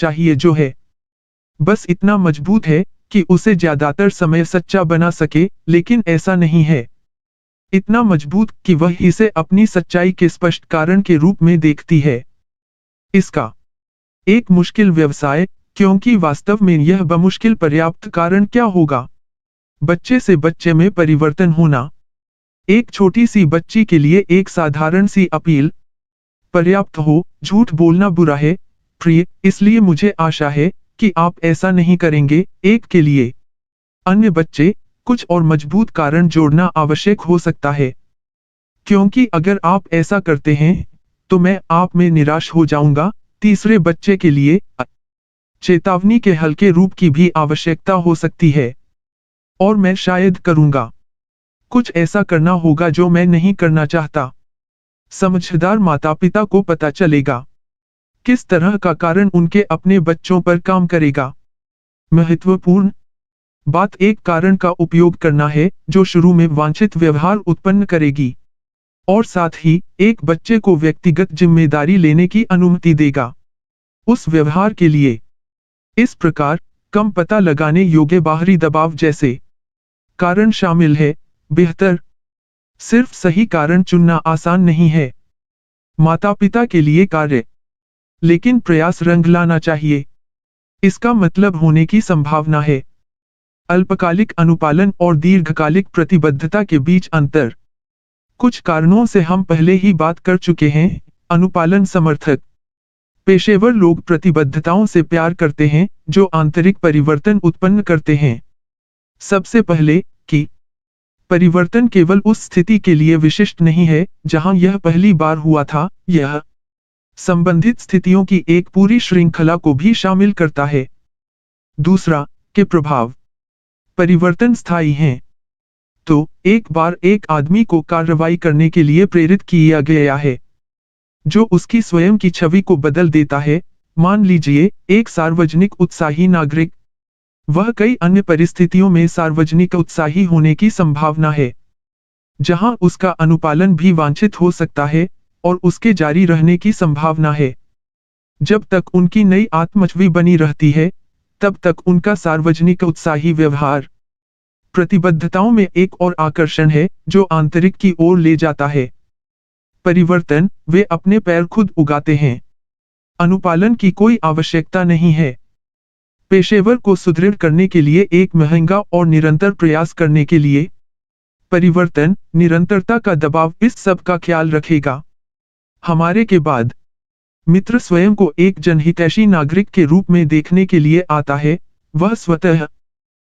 चाहिए जो है बस इतना मजबूत है कि उसे ज्यादातर समय सच्चा बना सके, लेकिन ऐसा नहीं है। इतना मजबूत कि वह इसे अपनी सच्चाई के स्पष्ट कारण के रूप में देखती है। इसका एक मुश्किल व्यवसाय, क्योंकि वास्तव में यह बमुश्किल पर्याप्त कारण क्या होगा? बच्चे से बच्चे में परिवर्तन होना। एक छोटी सी बच्ची के लिए एक साधारण सी अपील पर्याप्त हो। झूठ बोलना बुरा है, प्रिय, इसलिए मुझे आशा है कि आप ऐसा नहीं करेंगे। एक के लिए अन्य बच्चे, कुछ और मजबूत कारण जोड़ना आवश्यक हो सकता है, क्योंकि अगर आप ऐसा करते हैं तो मैं आप में निराश हो जाऊंगा। तीसरे बच्चे के लिए चेतावनी के हल्के रूप की भी आवश्यकता हो सकती है, और मैं शायद करूंगा। कुछ ऐसा करना होगा जो मैं नहीं करना चाहता। समझदार माता-पिता को पता चलेगा किस तरह का कारण उनके अपने बच्चों पर काम करेगा। महत्वपूर्ण बात एक कारण का उपयोग करना है जो शुरू में वांछित व्यवहार उत्पन्न करेगी, और साथ ही एक बच्चे को व्यक्तिगत जिम्मेदारी लेने की अनुमति देगा उस व्यवहार के लिए। इस प्रकार कम पता लगाने योग्य बाहरी दबाव जैसे कारण शामिल है। बेहतर सिर्फ सही कारण चुनना आसान नहीं है। माता पिता के लिए कार्य, लेकिन प्रयास रंग लाना चाहिए। इसका मतलब होने की संभावना है। अल्पकालिक अनुपालन और दीर्घकालिक प्रतिबद्धता के बीच अंतर। कुछ कारणों से हम पहले ही बात कर चुके हैं। अनुपालन समर्थक पेशेवर लोग प्रतिबद्धताओं से प्यार करते हैं जो आंतरिक परिवर्तन उत्पन्न करते हैं। सबसे पहले कि परिवर्तन केवल उस स्थिति के लिए विशिष्ट नहीं है जहां यह पहली बार हुआ था, यह संबंधित स्थितियों की एक पूरी श्रृंखला को भी शामिल करता है। दूसरा, के प्रभाव परिवर्तन स्थायी हैं। तो एक बार एक आदमी को कार्रवाई करने के लिए प्रेरित किया गया है जो उसकी स्वयं की छवि को बदल देता है। मान लीजिए एक सार्वजनिक उत्साही नागरिक, वह कई अन्य परिस्थितियों में सार्वजनिक उत्साही होने की संभावना है जहां उसका अनुपालन भी वांछित हो सकता है और उसके जारी रहने की संभावना है। जब तक उनकी नई आत्मछवि बनी रहती है, तब तक उनका सार्वजनिक उत्साही व्यवहार प्रतिबद्धताओं में एक और आकर्षण है जो आंतरिक की ओर ले जाता है। परिवर्तन, वे अपने पैर खुद उगाते हैं। अनुपालन की कोई आवश्यकता नहीं है। पेशेवर को सुदृढ़ करने के लिए एक महंगा और निरंतर प्रयास करने के लिए परिवर्तन, निरंतरता का दबाव इस सब का ख्याल रखेगा। हमारे के बाद मित्र स्वयं को एक जनहितैषी नागरिक के रूप में देखने के लिए आता है। वह स्वतः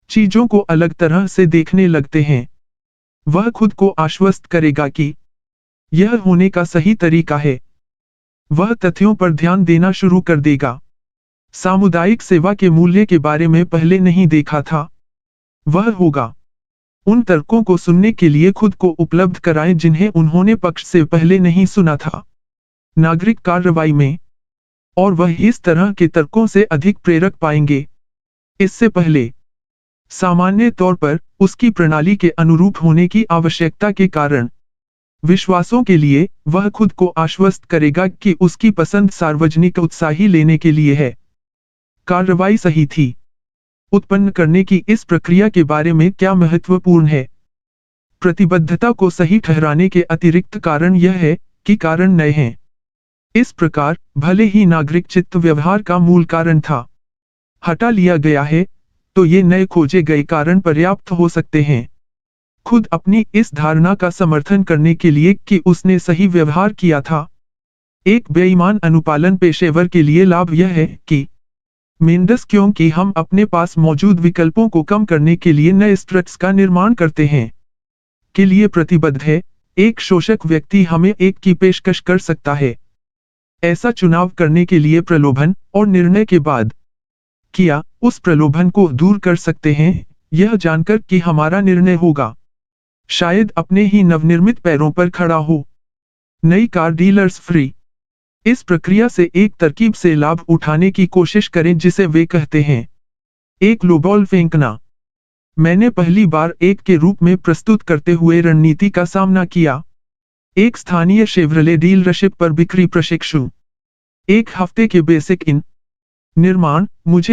चीजों को अलग तरह से देखने लगते हैं। वह खुद को आश्वस्त करेगा कि यह होने का सही तरीका है। वह तथ्यों पर ध्यान देना शुरू कर देगा। सामुदायिक सेवा के मूल्य के बारे में पहले नहीं देखा था। वह होगा उन तर्कों को सुनने के लिए खुद को उपलब्ध कराएं जिन्हें उन्होंने पक्ष से पहले नहीं सुना था नागरिक कार्रवाई में, और वह इस तरह के तर्कों से अधिक प्रेरक पाएंगे। इससे पहले सामान्य तौर पर उसकी प्रणाली के अनुरूप होने की आवश्यकता के कारण विश्वासों के लिए वह खुद को आश्वस्त करेगा कि उसकी पसंद सार्वजनिक उत्साही लेने के लिए है। कार्रवाई सही थी उत्पन्न करने की इस प्रक्रिया के बारे में क्या महत्वपूर्ण है? प्रतिबद्धता को सही ठहराने के अतिरिक्त कारण यह है कि कारण नए हैं। इस प्रकार भले ही नागरिक चित्त व्यवहार का मूल कारण था हटा लिया गया है, तो ये नए खोजे गए कारण पर्याप्त हो सकते हैं खुद अपनी इस धारणा का समर्थन करने के लिए कि उसने सही व्यवहार किया था। एक बेईमान अनुपालन पेशेवर के लिए लाभ यह है कि मेंडस क्योंकि हम अपने पास मौजूद विकल्पों को कम करने के लिए नए स्ट्रक्स का निर्माण करते हैं के लिए प्रतिबद्ध है। एक शोषक व्यक्ति हमें एक की पेशकश कर सकता है। ऐसा चुनाव करने के लिए प्रलोभन और निर्णय के बाद किया उस प्रलोभन को दूर कर सकते हैं, यह जानकर कि हमारा निर्णय होगा शायद अपने ही नवनिर्मित पैरों पर खड़ा हो। नई कार डीलर्स फ्री। इस प्रक्रिया से एक तरकीब से लाभ उठाने की कोशिश करें जिसे वे कहते हैं एक लोबॉल फेंकना। मैंने पहली बार एक के रूप में प्रस्तुत करते हुए रणनीति का सामना किया। एक स्थानीय शेव्रले डीलरशिप पर बिक्री प्रशिक्षु। एक हफ्ते के बेसिक इन निर्माण मुझे